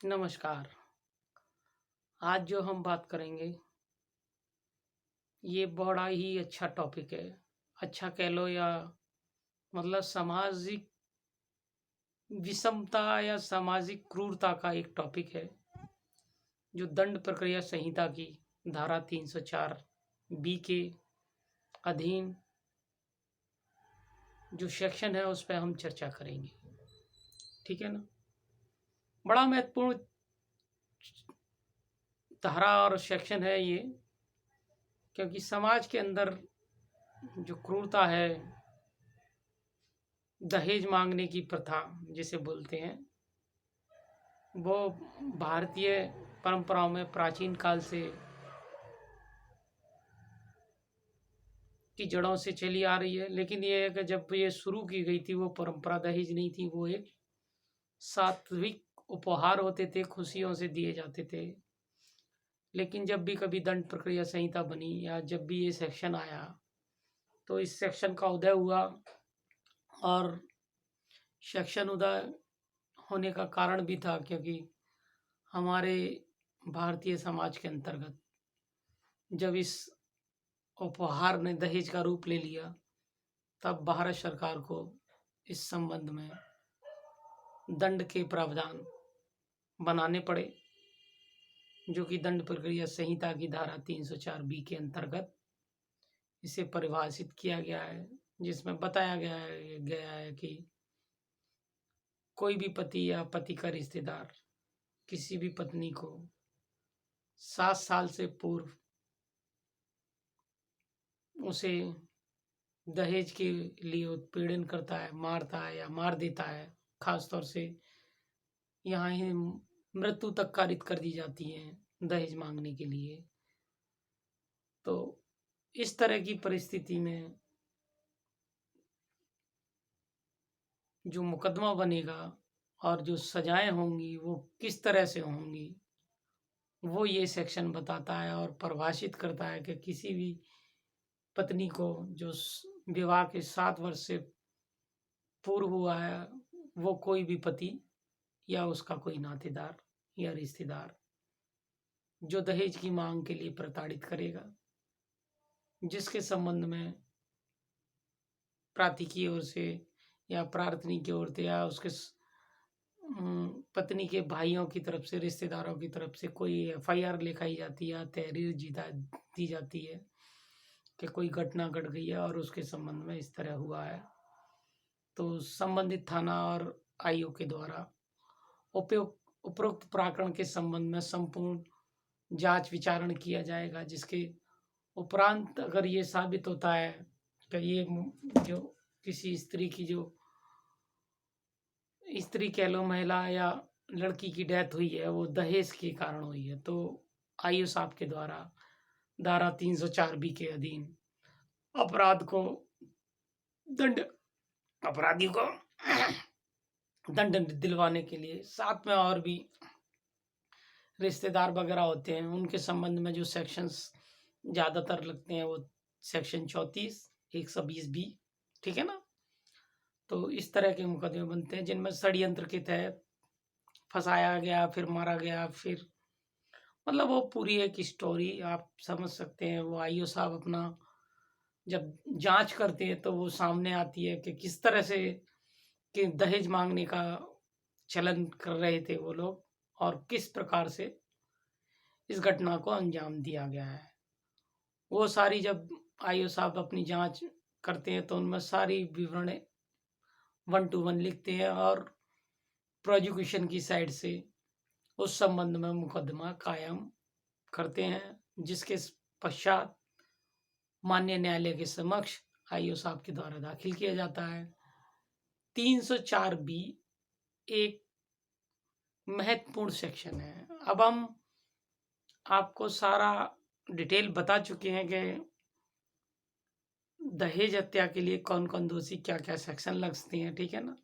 नमस्कार। आज जो हम बात करेंगे, ये बड़ा ही अच्छा टॉपिक है। अच्छा कह लो या मतलब सामाजिक विषमता या सामाजिक क्रूरता का एक टॉपिक है, जो दंड प्रक्रिया संहिता की धारा 304 बी के अधीन जो सेक्शन है उस पर हम चर्चा करेंगे। ठीक है ना? बड़ा महत्वपूर्ण धारा और सेक्शन है ये, क्योंकि समाज के अंदर जो क्रूरता है, दहेज मांगने की प्रथा जिसे बोलते हैं, वो भारतीय परंपराओं में प्राचीन काल से की जड़ों से चली आ रही है। लेकिन ये है कि जब ये शुरू की गई थी, वो परंपरा दहेज नहीं थी, वो एक सात्विक उपहार होते थे, खुशियों से दिए जाते थे। लेकिन जब भी कभी दंड प्रक्रिया संहिता बनी या जब भी ये सेक्शन आया, तो इस सेक्शन का उदय हुआ। और सेक्शन उदय होने का कारण भी था क्योंकि हमारे भारतीय समाज के अंतर्गत जब इस उपहार ने दहेज का रूप ले लिया, तब भारत सरकार को इस संबंध में दंड के प्रावधान बनाने पड़े, जो कि दंड प्रक्रिया संहिता की धारा 304 बी के अंतर्गत इसे परिभाषित किया गया है, जिसमें बताया गया है कि कोई भी पति या पति का रिश्तेदार किसी भी पत्नी को 7 साल से पूर्व उसे दहेज के लिए उत्पीड़न करता है, मारता है या मार देता है, खासतौर से यहाँ ही मृत्यु तक कारित कर दी जाती है दहेज मांगने के लिए। तो इस तरह की परिस्थिति में जो मुकदमा बनेगा और जो सजाएं होंगी वो किस तरह से होंगी, वो ये सेक्शन बताता है और परिभाषित करता है कि किसी भी पत्नी को जो विवाह के 7 वर्ष से पूर्व हुआ है, वो कोई भी पति या उसका कोई नातेदार या रिश्तेदार जो दहेज की मांग के लिए प्रताड़ित करेगा, जिसके संबंध में प्रार्थी की ओर से या प्रार्थनी की ओर से या उसके पत्नी के भाइयों की तरफ से, रिश्तेदारों की तरफ से कोई एफआईआर लिखाई जाती है या तहरीर दी जाती है कि कोई घटना घट गई है और उसके संबंध में इस तरह हुआ है, तो संबंधित थाना और आईओ के द्वारा उपरोक्त प्रकरण के संबंध में संपूर्ण जांच विचारण किया जाएगा, जिसके उपरांत अगर ये साबित होता है कि ये जो किसी स्त्री की जो स्त्री कह लो, महिला या लड़की की डेथ हुई है वो दहेज के कारण हुई है, तो आईओ साहब के द्वारा धारा 304 बी के अधीन अपराध को दंड अपराधी को दंड दिलवाने के लिए साथ में और भी रिश्तेदार वगैरह होते हैं, उनके संबंध में जो सेक्शंस ज़्यादातर लगते हैं वो सेक्शन 34 120 बी, ठीक है ना। तो इस तरह के मुकदमे बनते हैं जिनमें षड्यंत्र के तहत फंसाया गया, फिर मारा गया, फिर मतलब वो पूरी एक स्टोरी आप समझ सकते हैं। वो आईओ साहब अपना जब जांच करते हैं तो वो सामने आती है कि किस तरह से कि दहेज मांगने का चलन कर रहे थे वो लोग और किस प्रकार से इस घटना को अंजाम दिया गया है। वो सारी जब आईओ साहब अपनी जांच करते हैं तो उनमें सारी विवरण 1 to 1 लिखते हैं और प्रोसिक्यूशन की साइड से उस संबंध में मुकदमा कायम करते हैं, जिसके पश्चात माननीय न्यायालय के समक्ष आईओ साहब के द्वारा दाखिल किया जाता है। 304 बी एक महत्वपूर्ण सेक्शन है। अब हम आपको सारा डिटेल बता चुके हैं कि दहेज हत्या के लिए कौन कौन दोषी, क्या क्या सेक्शन लगते हैं, ठीक है ना।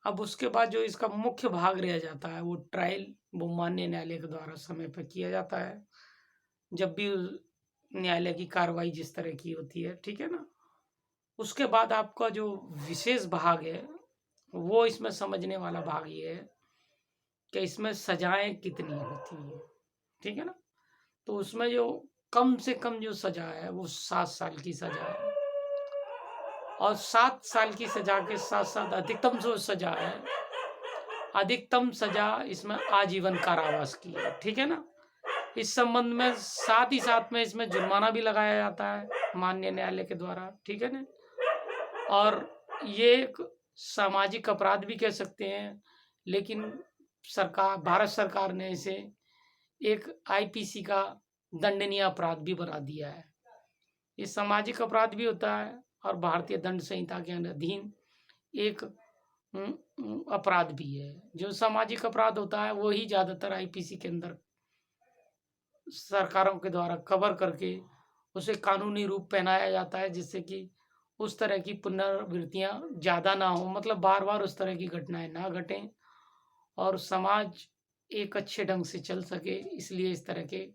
अब उसके बाद जो इसका मुख्य भाग रह जाता है वो ट्रायल, वो माननीय न्यायालय के द्वारा समय पर किया जाता है, जब भी न्यायालय की कार्रवाई जिस तरह की होती है, ठीक है ना। उसके बाद आपका जो विशेष भाग है वो इसमें समझने वाला भाग ये है कि इसमें सजाएँ कितनी होती हैं, ठीक है ना? तो उसमें जो कम से कम जो सज़ा है वो 7 साल की सज़ा है और 7 साल की सज़ा के साथ-साथ अधिकतम जो सज़ा है, अधिकतम सज़ा इसमें आजीवन कारावास की है, ठीक है ना? इस संबंध में साथ ही साथ में इसमें जुर्माना भी लगाया जाता है माननीय न्यायालय के द्वारा, ठीक है ना? और ये एक सामाजिक अपराध भी कह सकते हैं, लेकिन भारत सरकार ने इसे एक आईपीसी का दंडनीय अपराध भी बना दिया है। ये सामाजिक अपराध भी होता है और भारतीय दंड संहिता के अधीन एक अपराध भी है। जो सामाजिक अपराध होता है वही ज़्यादातर आईपीसी के अंदर सरकारों के द्वारा कवर करके उसे कानूनी रूप पहनाया जाता है, जिससे कि उस तरह की पुनरावृत्तियाँ ज़्यादा ना हो, मतलब बार-बार उस तरह की घटनाएँ ना घटें और समाज एक अच्छे ढंग से चल सके, इसलिए इस तरह के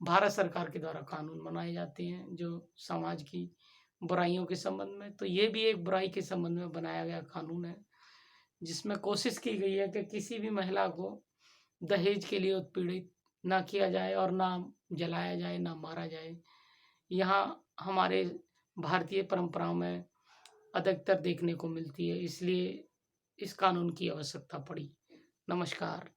भारत सरकार के द्वारा कानून बनाए जाते हैं, जो समाज की बुराइयों के संबंध में। तो ये भी एक बुराई के संबंध में बनाया गया कानून है, जिसमें कोशिश की गई है कि किसी भी महिला को दहेज के लिए उत्पीड़ित ना किया जाए और ना जलाया जाए, ना मारा जाए। यहाँ हमारे भारतीय परंपराओं में अधिकतर देखने को मिलती है, इसलिए इस कानून की आवश्यकता पड़ी। नमस्कार।